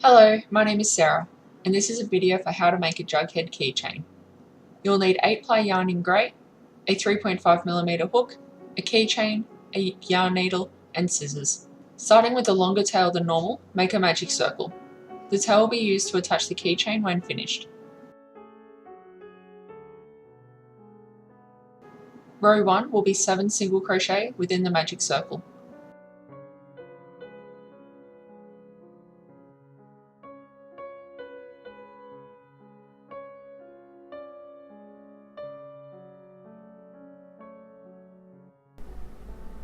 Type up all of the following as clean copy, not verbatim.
Hello, my name is Sarah, and this is a video for how to make a Jughead keychain. You'll need 8-ply yarn in grey, a 3.5mm hook, a keychain, a yarn needle, and scissors. Starting with a longer tail than normal, make a magic circle. The tail will be used to attach the keychain when finished. Row 1 will be 7 single crochet within the magic circle.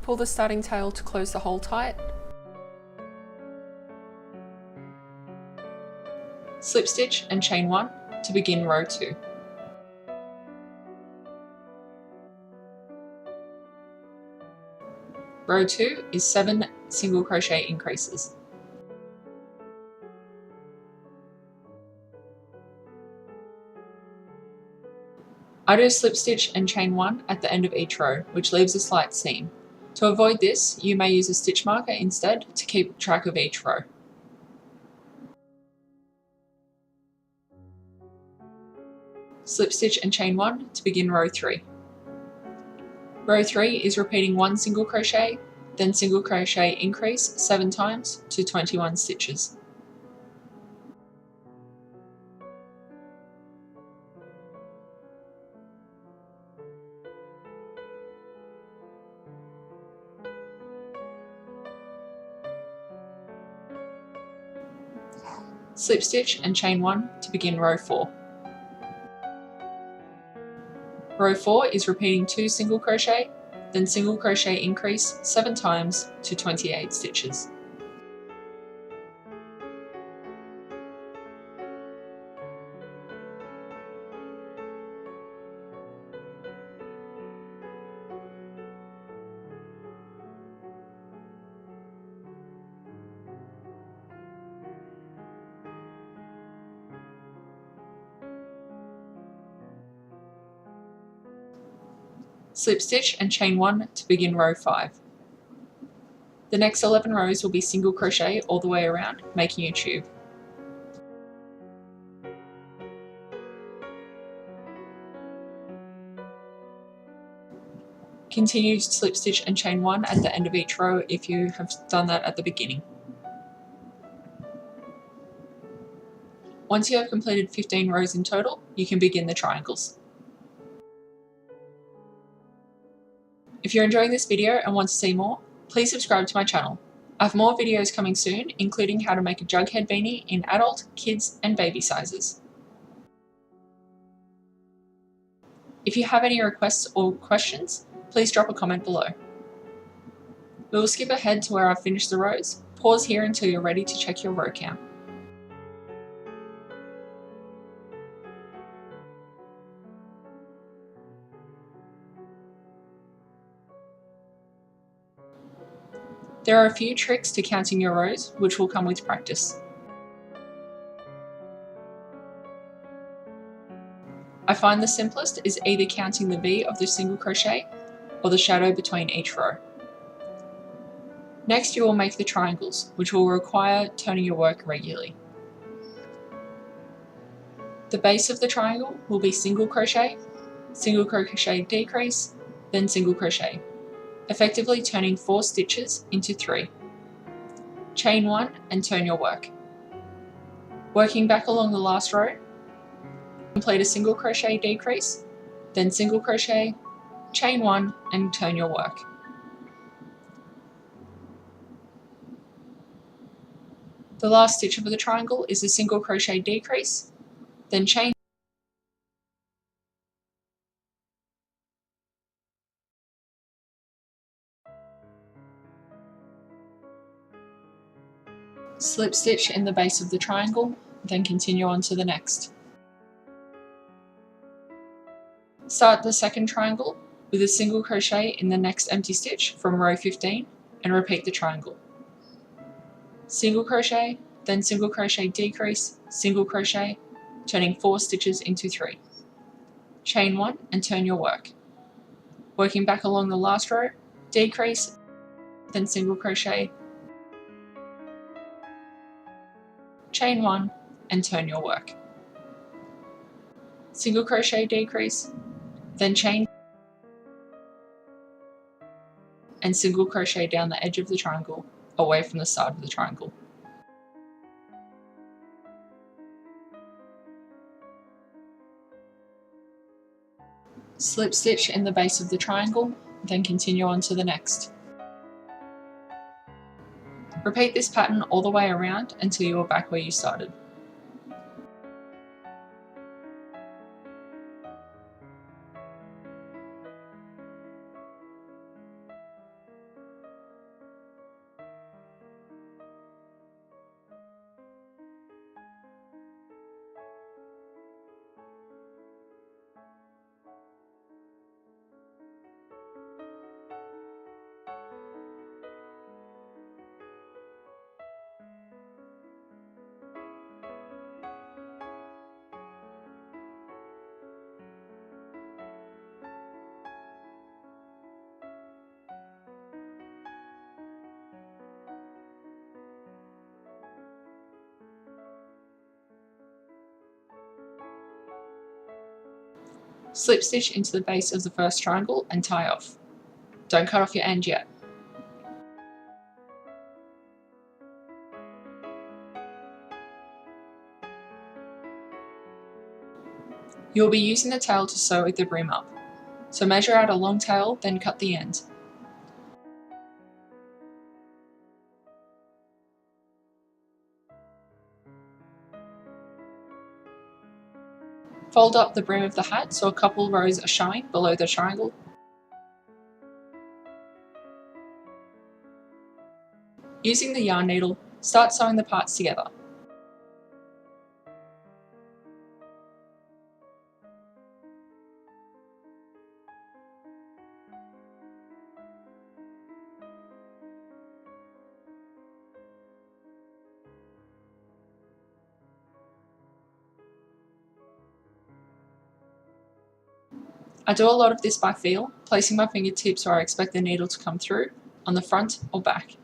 Pull the starting tail to close the hole tight. Slip stitch and chain 1 to begin row 2. Row 2 is 7 single crochet increases. I do slip stitch and chain 1 at the end of each row, which leaves a slight seam. To avoid this, you may use a stitch marker instead to keep track of each row. Slip stitch and chain 1 to begin row 3. Row 3 is repeating 1 single crochet, then single crochet increase 7 times to 21 stitches. Slip stitch and chain 1 to begin row 4. Row 4 is repeating 2 single crochet, then single crochet increase 7 times to 28 stitches. Slip stitch and chain 1 to begin row 5. The next 11 rows will be single crochet all the way around, making a tube. Continue to slip stitch and chain 1 at the end of each row if you have done that at the beginning. Once you have completed 15 rows in total, you can begin the triangles. If you're enjoying this video and want to see more, please subscribe to my channel. I have more videos coming soon, including how to make a Jughead beanie in adult, kids, and baby sizes. If you have any requests or questions, please drop a comment below. We will skip ahead to where I've finished the rows. Pause here until you're ready to check your row count. There are a few tricks to counting your rows, which will come with practice. I find the simplest is either counting the V of the single crochet or the shadow between each row. Next, you will make the triangles, which will require turning your work regularly. The base of the triangle will be single crochet decrease, then single crochet, effectively turning 4 stitches into 3. Chain 1 and turn your work. Working back along the last row, complete a single crochet decrease, then single crochet, chain 1 and turn your work. The last stitch of the triangle is a single crochet decrease, then chain slip stitch in the base of the triangle, then continue on to the next. Start the second triangle with a single crochet in the next empty stitch from row 15 and repeat the triangle. Single crochet, then single crochet decrease, single crochet, turning 4 stitches into 3. Chain 1 and turn your work. Working back along the last row, decrease, then single crochet, chain 1 and turn your work. Single crochet decrease, then chain and single crochet down the edge of the triangle away from the side of the triangle. Slip stitch in the base of the triangle, then continue on to the next. Repeat this pattern all the way around until you are back where you started. Slip stitch into the base of the first triangle and tie off. Don't cut off your end yet. You'll be using the tail to sew the brim up, so measure out a long tail, then cut the end. Fold up the brim of the hat so a couple rows are showing below the triangle. Using the yarn needle, start sewing the parts together. I do a lot of this by feel, placing my fingertips where I expect the needle to come through, on the front or back.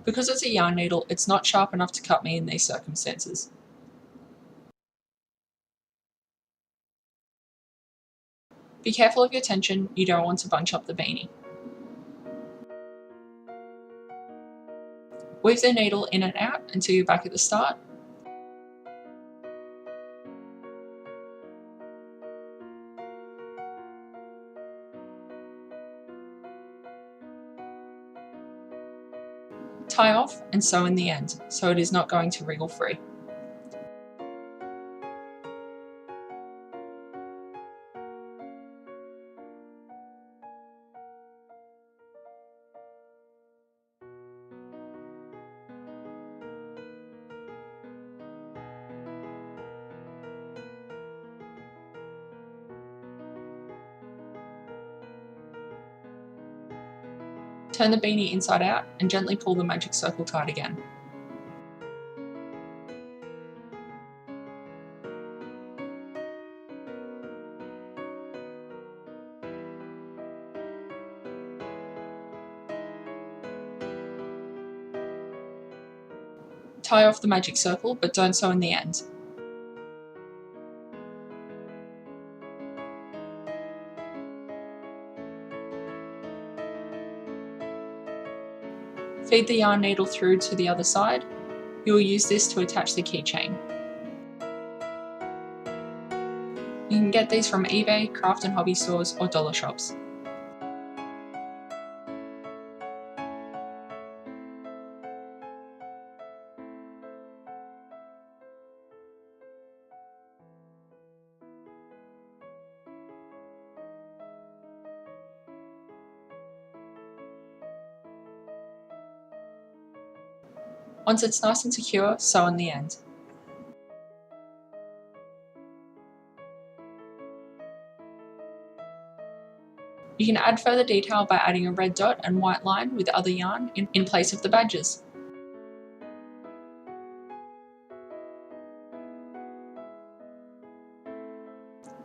Because it's a yarn needle, it's not sharp enough to cut me in these circumstances. Be careful of your tension, you don't want to bunch up the beanie. Weave the needle in and out until you're back at the start. Tie off and sew in the end, so it is not going to wriggle free. Turn the beanie inside out and gently pull the magic circle tight again. Tie off the magic circle, but don't sew in the end. Feed the yarn needle through to the other side. You will use this to attach the keychain. You can get these from eBay, craft and hobby stores, or dollar shops. Once it's nice and secure, sew in the end. You can add further detail by adding a red dot and white line with other yarn in place of the badges.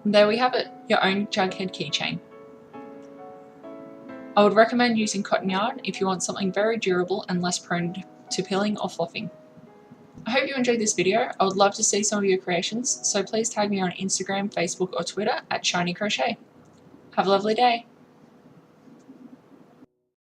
And there we have it, your own Jughead keychain. I would recommend using cotton yarn if you want something very durable and less prone to pilling or fluffing. I I hope you enjoyed this video. I would love to see some of your creations, so please tag me on Instagram, Facebook or Twitter at Shiny Crochet. Have a lovely day.